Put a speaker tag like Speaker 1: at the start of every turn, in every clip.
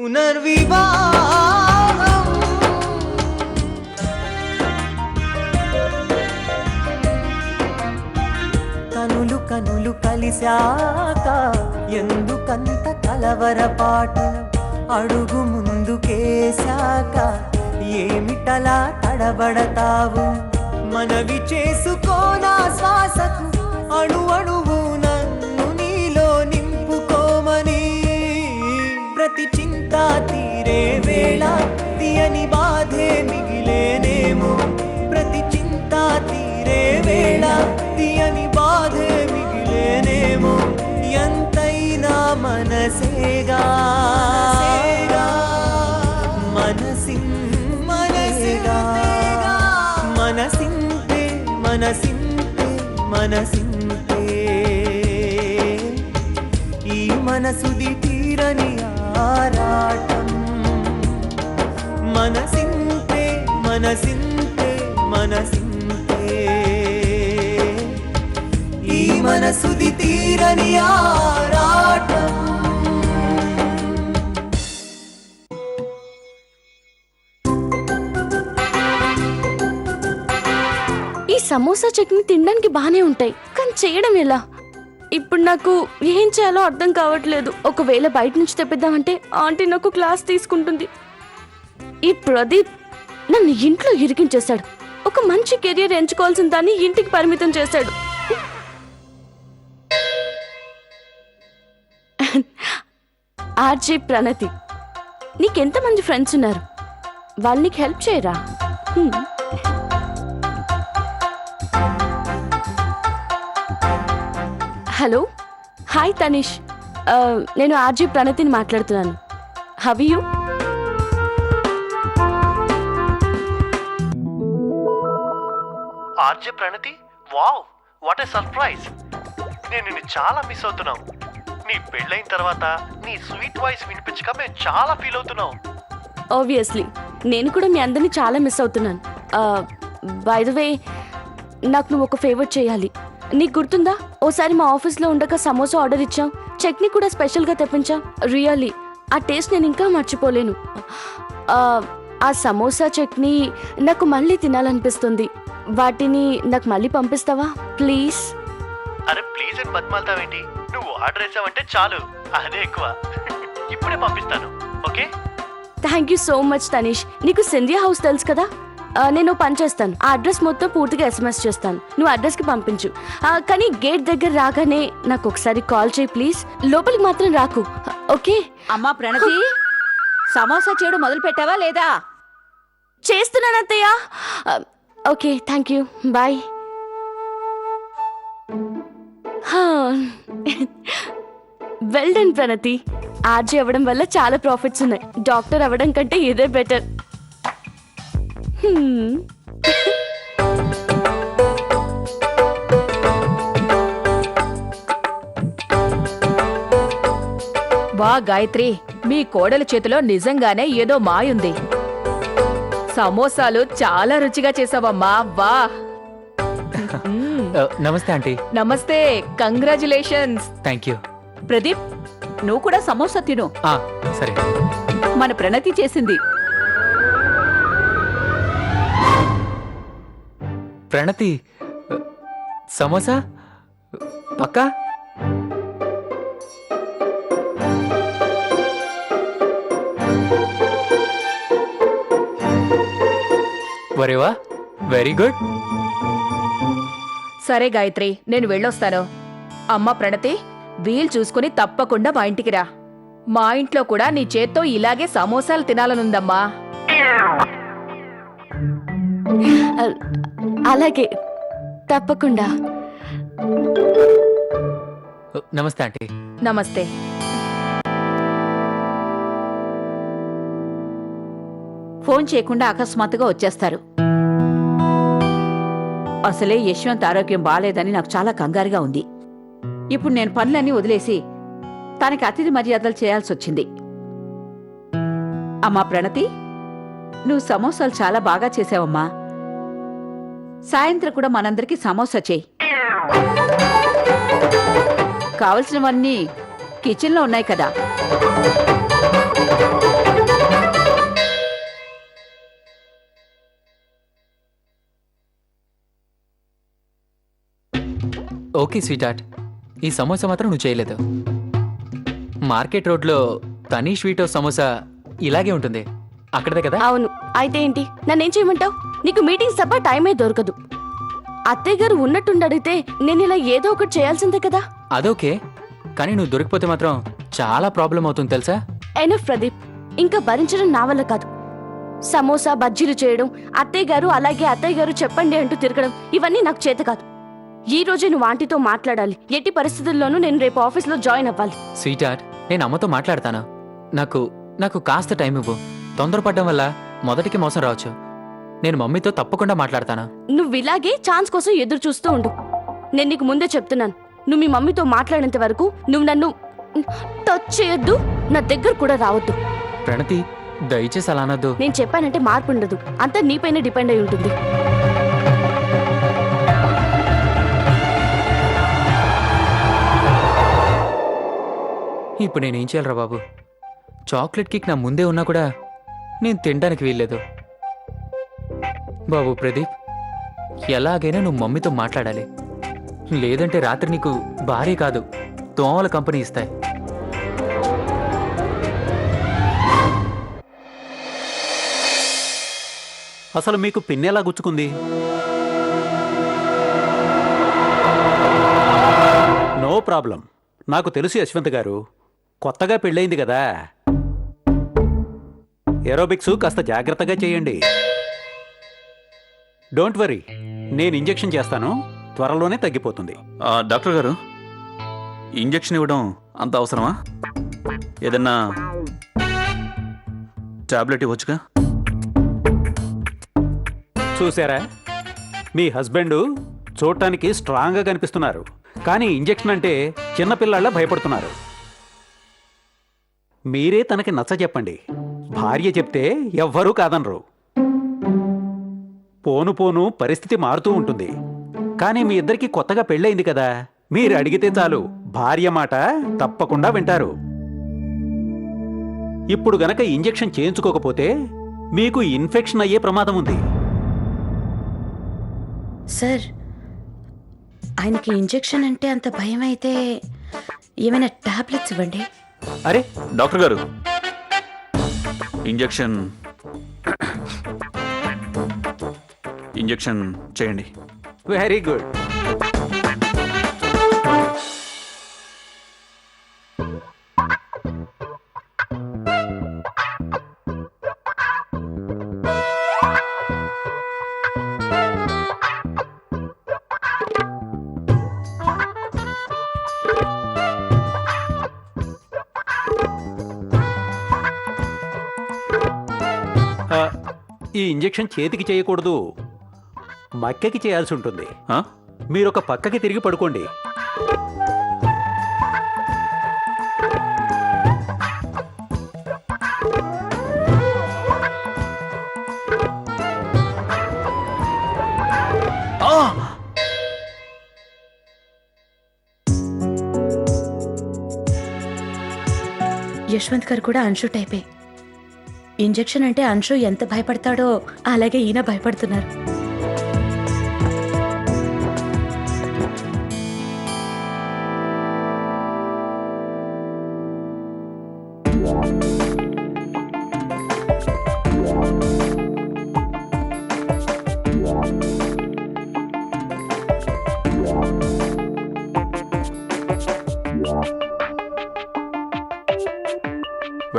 Speaker 1: పునర్వివాహం కనులు కనులు కలిశాక ఎందుకంత కలవరపాటు అడుగు ముందుకేశాక ఏమిటలా తడబడతావు మనవి చేసుకోనా శ్వాసకు అణు అణువు నన్ను నీలో నింపుకోమని ప్రతి చింత తీరే వేళ తీయని బాధే మిగిలేనేమో ప్రతి చింత తీరే వేళ తీయని బాధే మిగిలేనేమో ఎంతైనా మనసేగా మనసింతేగా మనసింతే మనసింతే మనసింతే ఈ మనసుది తీరని ఆరాటం మనసింతే మనసింతే మనసింతే ఈ మనసుది తీరని ఆరాటం.
Speaker 2: ఈ సమోసా చట్నీ తినడానికి బానే ఉంటాయి, కానీ చేయడం ఎలా? ఇప్పుడు నాకు ఏం చేయాలో అర్థం కావట్లేదు. ఒకవేళ బయట నుంచి తెప్పిద్దామంటే ఆంటీ నాకు క్లాస్ తీసుకుంటుంది. ఈ ప్రదీప్ నన్ను ఇంట్లో ఇరికించేశాడు. ఒక మంచి కెరియర్ ఎంచుకోవాల్సిన దాన్ని ఇంటికి పరిమితం చేశాడు. ఆర్జే ప్రణతి, నీకెంతమంది ఫ్రెండ్స్ ఉన్నారు? వాళ్ళు నీకు హెల్ప్ చేయరా? హలో, హాయ్ తనిష్, నేను ఆర్జే ప్రణతిని మాట్లాడుతున్నాను. Have you?
Speaker 3: RJ Pranathi, wow, what a surprise. నేను నిన్ను చాలా మిస్ అవుతున్నావు. నీ పెళ్ళైన తర్వాత నీ స్వీట్ వాయిస్ వినిపించక మేము చాలా ఫీల్ అవుతున్నాం.
Speaker 2: ఆబ్వియస్లీ నేను కూడా మీ అందరినీ చాలా మిస్ అవుతున్నాను. బై ద వే, నాకు నువ్వు ఒక ఫేవర్ చేయాలి. నీకు గుర్తుందా, ఓసారి మా ఆఫీస్లో ఉండగా సమోసా ఆర్డర్ ఇచ్చాం, చట్నీ కూడా స్పెషల్గా తెప్పించాం. రియల్లీ ఆ టేస్ట్ నేను ఇంకా మర్చిపోలేను. ఆ సమోసా చట్నీ నాకు మళ్ళీ తినాలనిపిస్తుంది. వాటిని నాకు మళ్ళీ పంపిస్తావా ప్లీజ్?
Speaker 3: అరే ప్లీజ్ అని బతిమాలతావేంటి? నువ్వు ఆర్డర్ వేసావంటే చాలు, అదే ఎక్కువ. ఇప్పుడే పంపిస్తాను, okay?
Speaker 2: Thank you so much Tanish. నీకు సింధియా హౌస్ తెలుసు కదా, నేను పని చేస్తాను. ఆ అడ్రస్ మొత్తం పూర్తిగా SMS చేస్తాను, నువ్వు అడ్రస్కి పంపించు. కానీ గేట్ దగ్గర రాగానే నాకు ఒకసారి కాల్ చేయి ప్లీజ్. లోపలికి మాత్రం రాకు, ఓకే?
Speaker 4: అమ్మా ప్రణతి, సమోసా చేయడం మొదలు పెట్టావా లేదా?
Speaker 2: చేస్తున్నాను అత్తయ్య. Okay, thank you, bye. Well done Pranathi. ఆర్జీ అవ్వడం వల్ల చాలా ప్రాఫిట్స్ ఉన్నాయి. డాక్టర్ అవ్వడం కంటే ఇదే బెటర్.
Speaker 4: వా గాయత్రి, మీ కోడల చేతిలో నిజంగానే ఏదో మాయుంది. సమోసాలు చాలా రుచిగా చేసావమ్మా. వా.
Speaker 5: నమస్తే ఆంటీ.
Speaker 4: నమస్తే, కంగ్రాచులేషన్స్.
Speaker 5: Thank you.
Speaker 4: ప్రదీప్, నువ్వు కూడా సమోసా తిను.
Speaker 5: సరే.
Speaker 4: మన ప్రణతి చేసింది.
Speaker 5: ప్రణతి సమోసా పక్కా? వరేవా, వెరీ గుడ్.
Speaker 4: సరే గాయత్రి, నేను వెళ్ళొస్తాను. అమ్మ ప్రణతి, వీలు చూసుకుని తప్పకుండా మా ఇంటికి రా. మా ఇంట్లో కూడా నీ చేత్తో ఇలాగే సమోసాలు తినాలనుందమ్మా.
Speaker 2: అలాగే, తప్పకుండా.
Speaker 5: నమస్తే ఆంటీ.
Speaker 4: నమస్తే. ఫోన్ చేయకుండా అకస్మాత్తుగా వచ్చేస్తారు. అసలే యశ్వంత్ ఆరోగ్యం బాలేదని నాకు చాలా కంగారుగా ఉంది. ఇప్పుడు నేను పనులన్నీ వదిలేసి తనకి అతిథి మర్యాదలు చేయాల్సి వచ్చింది. అమ్మా ప్రణతి, నువ్వు సమోసాలు చాలా బాగా చేసావమ్మా. సాయంత్రం కూడా మనందరికీ సమోసా చేయి. కావలసినవన్నీ కిచెన్లో ఉన్నాయి కదా.
Speaker 5: ఓకే స్వీట్ హార్ట్, ఈ సమోసా మాత్రం నువ్వు చేయలేదు. మార్కెట్ రోడ్లో తనీ స్వీట్ హౌస్ సమోసా ఇలాగే ఉంటుంది, అక్కడదే కదా?
Speaker 2: అవును, అయితే ఏంటి, నన్నేం చేయమంటావు? నీకు మీటింగ్స్ తప్ప టైమే దొరకదు. అత్తయ్య గారు ఉన్నట్టుండి అడిగితే నేను ఇలా ఏదో ఒకటి చేయాల్సిందే కదా.
Speaker 5: అదోకే, కానీ నువ్వు దొరికిపోతే మాత్రం చాలా ప్రాబ్లం అవుతుంది తెలుసా?
Speaker 2: ఎనఫ్ ప్రదీప్, ఇంకా భరించడం నా వల్ల కాదు. సమోసా బజ్జీలు చేయడం, అత్తయ్య గారు అలాగే అత్తయ్య గారు చెప్పండి అంటూ తిరగడం, ఇవన్నీ నాకు చేత కాదు. ఈ రోజే నువ్వు ఆంటీతో మాట్లాడాలి. ఎట్టి పరిస్థితుల్లోనూ నేను రేపు ఆఫీస్లో జాయిన్ అవ్వాలి.
Speaker 5: స్వీట్ హార్ట్, నేను అమ్మతో మాట్లాడతాను. నాకు కాస్త టైం ఇవ్వు. తొందరపడ్డం వల్ల మొదటికి మోసం రావచ్చు. నేను మమ్మీతో తప్పకుండా మాట్లాడతాను.
Speaker 2: నువ్వు ఇలాగే ఛాన్స్ కోసం ఎదురు చూస్తూ ఉండు. నేను నీకు ముందే చెప్తున్నాను, నువ్వు మీ మమ్మీతో మాట్లాడేంత వరకు నువ్వు నన్ను టచ్ చేయొద్దు, నా దగ్గర కూడా రావద్దు.
Speaker 5: ప్రణతి, దయచేసి అలా అనొద్దు.
Speaker 2: నేను చెప్పానంటే మార్పు ఉండదు, అంతా నీపైనే డిపెండ్ అయి ఉంటుంది.
Speaker 5: ఇప్పుడు నేనేం చేయాలరా బాబు? చాక్లెట్ కేక్ నా ముందే ఉన్నా కూడా నేను తినడానికి వీల్లేదు. బాబు ప్రదీప్, ఎలాగైనా నువ్వు మమ్మీతో మాట్లాడాలి. లేదంటే రాత్రి నీకు భారీ కాదు, దోమల కంపెనీ ఇస్తాయి.
Speaker 6: అసలు మీకు పిన్నెలా గుచ్చుకుంది? నో ప్రాబ్లం, నాకు తెలుసు యశ్వంత్ గారు, కొత్తగా పెళ్ళయింది కదా. ఏరోబిక్స్ కాస్త జాగ్రత్తగా చేయండి. డోంట్ వరీ, నేను ఇంజెక్షన్ చేస్తాను, త్వరలోనే తగ్గిపోతుంది.
Speaker 7: డాక్టర్ గారు, ఇంజెక్షన్ ఇవ్వడం అంత అవసరమా? ఏదన్నా టాబ్లెట్ ఇవ్వచ్చుగా?
Speaker 6: చూసారా, మీ హస్బెండ్ చూడటానికి స్ట్రాంగ్గా కనిపిస్తున్నారు, కానీ ఇంజెక్షన్ అంటే చిన్నపిల్లాళ్ళ భయపడుతున్నారు. మీరే తనకి నచ్చ చెప్పండి. భార్య చెప్తే ఎవ్వరూ కాదనరు. పోను పోను పరిస్థితి మారుతూ ఉంటుంది. కానీ మీ ఇద్దరికి కొత్తగా పెళ్ళయింది కదా, మీరు అడిగితే చాలు, భార్య మాట తప్పకుండా వింటారు. ఇప్పుడు గనక ఇంజెక్షన్ చేయించుకోకపోతే మీకు ఇన్ఫెక్షన్ అయ్యే ప్రమాదం ఉంది.
Speaker 8: సార్, ఆయనకి ఇంజెక్షన్ అంటే అంత భయం అయితే ఏమైనా టాబ్లెట్స్ ఇవ్వండి.
Speaker 6: అరే
Speaker 7: డాక్టర్ గారు, ఇంజెక్షన్ చేయండి.
Speaker 6: Very good. ఈ ఇంజెక్షన్ చేతికి చేయకూడదు, మక్కెకి చేయాల్సి ఉంటుంది.
Speaker 7: ఆ?
Speaker 6: మీరొక పక్కకి తిరిగి పడుకోండి.
Speaker 8: యశ్వంత్ గారు కూడా అంశు టైపే. ఇంజెక్షన్ అంటే అంశు ఎంత భయపడతాడో అలాగే ఈయన భయపడుతున్నారు.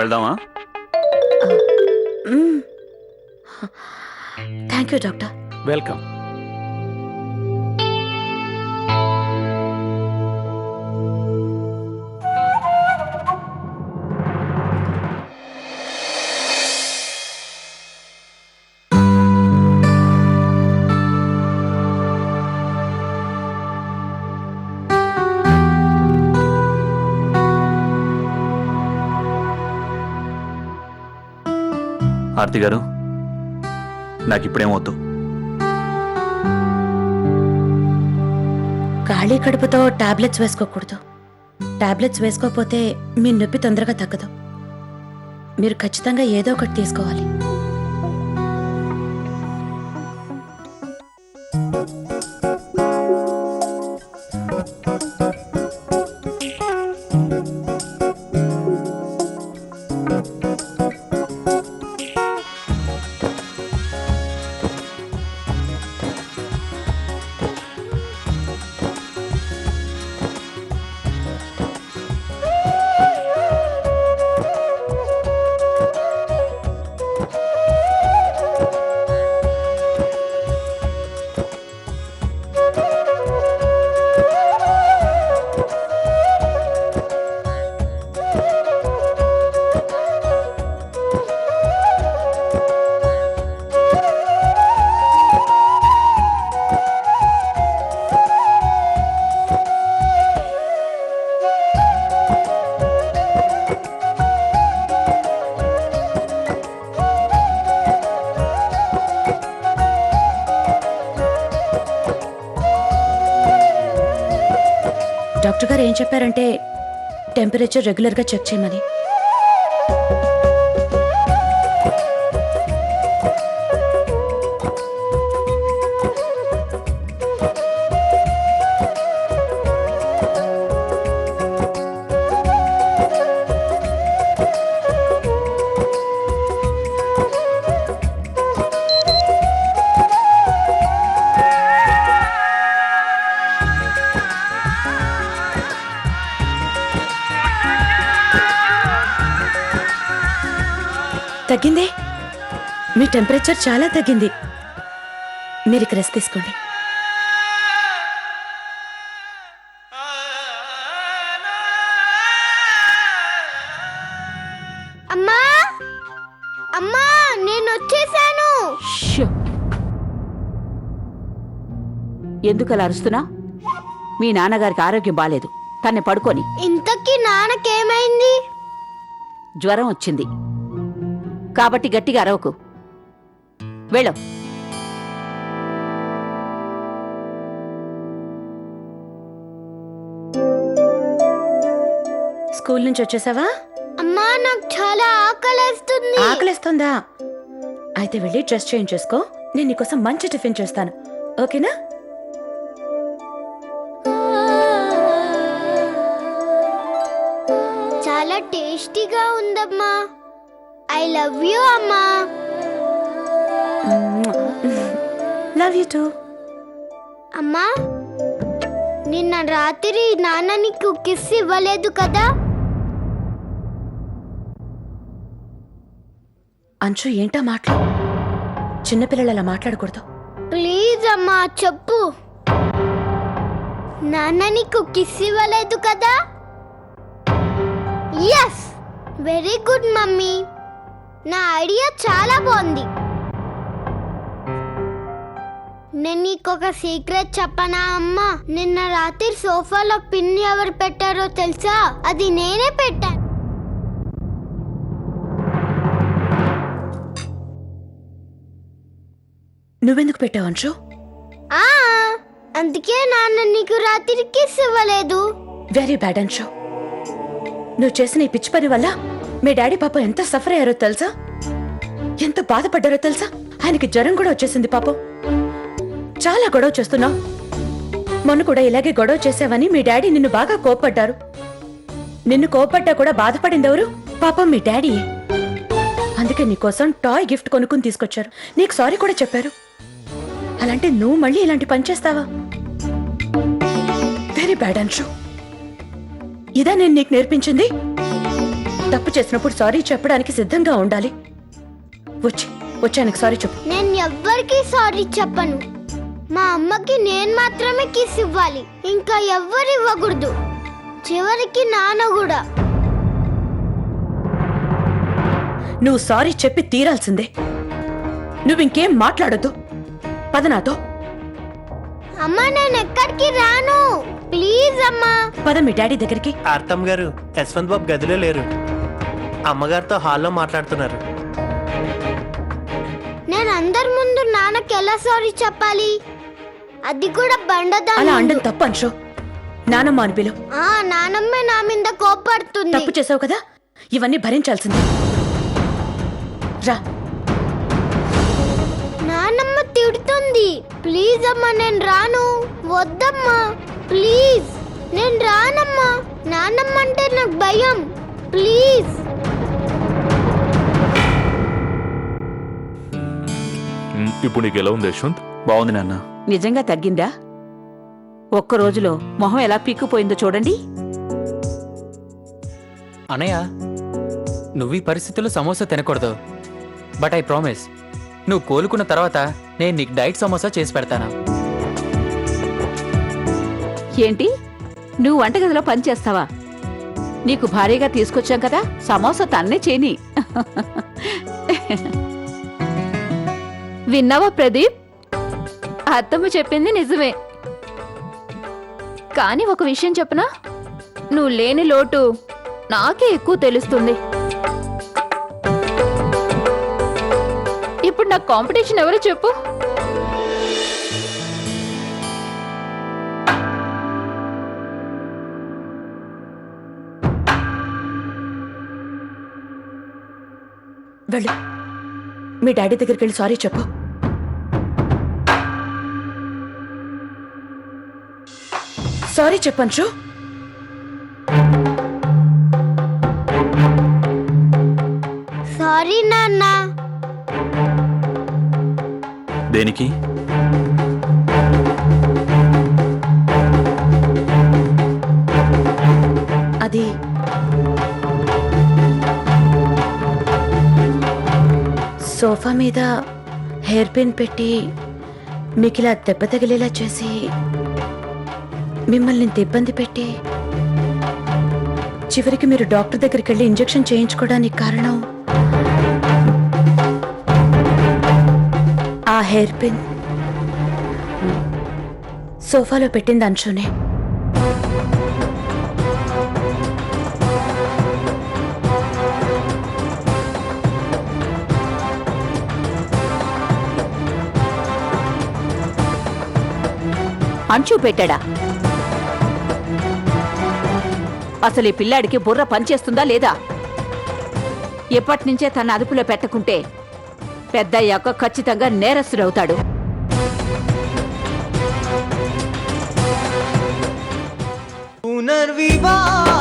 Speaker 7: వెళ్దామా?
Speaker 8: Thank you doctor.
Speaker 6: Welcome.
Speaker 7: Aarti గారు, నాకు ఇప్పుడేమవుతూ
Speaker 8: ఖాళీ కడుపుతో టాబ్లెట్స్ వేసుకోకూడదు. టాబ్లెట్స్ వేసుకోకపోతే మీ నొప్పి తొందరగా తగ్గదు. మీరు ఖచ్చితంగా ఏదో ఒకటి తీసుకోవాలి. డాక్టర్ గారు ఏం చెప్పారంటే టెంపరేచర్ రెగ్యులర్గా చెక్ చేయమని. తగ్గిందే, మీ టెంపరేచర్ చాలా తగ్గింది. మీరు ఇక రెస్ట్ తీసుకోండి.
Speaker 9: అమ్మా అమ్మా నేను వచ్చేసాను.
Speaker 10: షో! ఎందుకు అలా అరుస్తున్నా? మీ నాన్నగారికి ఆరోగ్యం బాలేదు. తన్ని పడుకొని.
Speaker 9: ఇంతకీ నాన్నకేమైంది?
Speaker 10: జ్వరం వచ్చింది కాబట్టి గట్టిగా అరవకు. వెళ్ళు.
Speaker 8: స్కూల్ నుంచి వచ్చేసావా?
Speaker 9: అమ్మా నాకు చాలా ఆకలేస్తుంది.
Speaker 8: ఆకలిస్తుందా? అయితే వెళ్ళి డ్రెస్ చేంజ్ చేసుకో. నేను నీకోసం మంచి టిఫిన్ చేస్తాను, ఓకేనా?
Speaker 9: చాలా టేస్టీగా ఉందమ్మా. ఐ లవ్ యూ అమ్మా.
Speaker 8: Love you two.
Speaker 9: అమ్మా నిన్న రాత్రి నాన్న నీకు కిస్ ఇవ్వలేదు కదా?
Speaker 8: అంచు ఏంటా మాటలు? చిన్నపిల్లలు అలా మాట్లాడకూడదు.
Speaker 9: ప్లీజ్ అమ్మా చెప్పు. నాన్న నీకు కిస్ ఇవ్వలేదు కదా? Yes, very good mummy. నా ఐడియా చాలా బాగుంది. నేను నీకొక సీక్రెట్ చెప్పనా అమ్మా? నిన్న రాత్రి సోఫాలో పిన్ ఎవరు పెట్టారో తెలుసా? అది నేనే పెట్టాను.
Speaker 8: నువ్వెందుకు పెట్టావు అంచు?
Speaker 9: ఆ, అందుకే నాన్న నీకు రాత్రి కిస్ ఇవ్వలేదు.
Speaker 8: వెరీ బ్యాడ్ అంచు. నువ్వు చేసిన ఈ పిచ్చి పని వల్ల మీ డాడీ పాపం ఎంత సఫర్ అయ్యారో తెలుసా? ఎంత బాధపడ్డారో తెలుసా? ఆయనకి జ్వరం కూడా వచ్చేసింది పాపం. చాలా గొడవ చేస్తున్నావు. మొన్న కూడా ఇలాగే గొడవ చేసావని మీ డాడీ నిన్ను బాగా కోప్పడ్డారు. నిన్ను కోప్పడ్డా కూడా బాధపడింది ఎవరు? పాపం మీ డాడీయే. అందుకే నీకోసం టాయ్ గిఫ్ట్ కొనుక్కుని తీసుకొచ్చారు. నీకు సారీ కూడా చెప్పారు. అలాంటి నువ్వు మళ్ళీ ఇలాంటి పని చేస్తావా? Very bad Anshu. ఇదా నేను నీకు నేర్పించింది? తప్పు చేసినప్పుడు సారీ చెప్పడానికి సిద్ధంగా ఉండాలి. వచ్చానికి సారీ చెప్పు.
Speaker 9: నేను ఎవ్వరికి సారీ చెప్పను. మా అమ్మకి నేను మాత్రమే కిస్ ఇవ్వాలి, ఇంకా ఎవ్వరు ఇవ్వకూడదు. చివరికి నాన్న కూడా.
Speaker 8: నువ్వు సారీ చెప్పి తీరాల్సిందే. నువ్వు ఇంకేం మాట్లాడొద్దు. పద నాతో.
Speaker 9: అమ్మా నేను ఎక్కడికి రాను. ప్లీజ్ అమ్మా.
Speaker 8: పద మీ డాడీ దగ్గరికి.
Speaker 3: అర్థం గారు, యశ్వంత్ బాబు గదిలో లేరు. అమ్మగారితో హాల్లో మాట్లాడుతున్నారు.
Speaker 9: నేను అందరి ముందు నాన్నకి ఎలా సారీ చెప్పాలి? అది కూడా
Speaker 8: అలా
Speaker 9: బండదాని.
Speaker 8: అండం తప్పు అంశు. నానమ్మ అని పిలు.
Speaker 9: నానమ్మే నా మీద కోపడుతుంది.
Speaker 8: తప్పు చేసావు కదా, ఇవన్నీ భరించాల్సిందే. రా.
Speaker 9: నానమ్మ తిడుతుంది. ప్లీజ్ అమ్మా నేను రాను. వద్దమ్మా ప్లీజ్. నేను రానమ్మా. నానమ్మ అంటే నాకు భయం. ప్లీజ్.
Speaker 7: ఇప్పుడు నీకు ఎలా ఉంది యశ్వంత్? బాగుంది నాన్న.
Speaker 10: నిజంగా తగ్గిందా? ఒక్క రోజులో మొహం ఎలా పీక్కుపోయిందో చూడండి.
Speaker 5: అనయ్య, నువ్వు ఈ పరిస్థితుల్లో సమోసా తినకూడదు. బట్ ఐ ప్రామిస్, నువ్వు కోలుకున్న తర్వాత నేను నీకు డైట్ సమోసా చేసి పెడతాను.
Speaker 10: ఏంటి, నువ్వు వంటగదిలో పని చేస్తావా? నీకు భారీగా తీసుకొచ్చాం కదా, సమోసా తన్నే చేయని.
Speaker 4: విన్నావా ప్రదీప్? అత్తమ్మ చెప్పింది నిజమే. కానీ ఒక విషయం చెప్పనా? నువ్వు లేని లోటు నాకే ఎక్కువ తెలుస్తుంది. ఇప్పుడు నాకు కాంపిటీషన్ ఎవరో చెప్పు.
Speaker 8: వెళ్ళు మీ డాడీ దగ్గరికి వెళ్ళి సారీ చెప్పు. సారీ చెప్పంచు.
Speaker 9: సారీ నాన్న.
Speaker 7: దేనికి?
Speaker 8: అది సోఫా మీద హెయిర్ పిన్ పెట్టి మీకు ఇలా దెబ్బ తగిలేలా చేసి మిమ్మల్ని ఇంత ఇబ్బంది పెట్టి చివరికి మీరు డాక్టర్ దగ్గరికి వెళ్ళి ఇంజెక్షన్ చేయించుకోవడానికి కారణం ఆ హెయిర్ పిన్ సోఫాలో పెట్టింది అంశునే.
Speaker 10: అంచు పెట్టాడా? అసలు ఈ పిల్లాడికి బుర్ర పనిచేస్తుందా లేదా? ఎప్పటినుంచే తన అదుపులో పెట్టకుంటే పెద్దయ్యాక ఖచ్చితంగా నేరస్తుడవుతాడు.
Speaker 1: పునర్వివాహ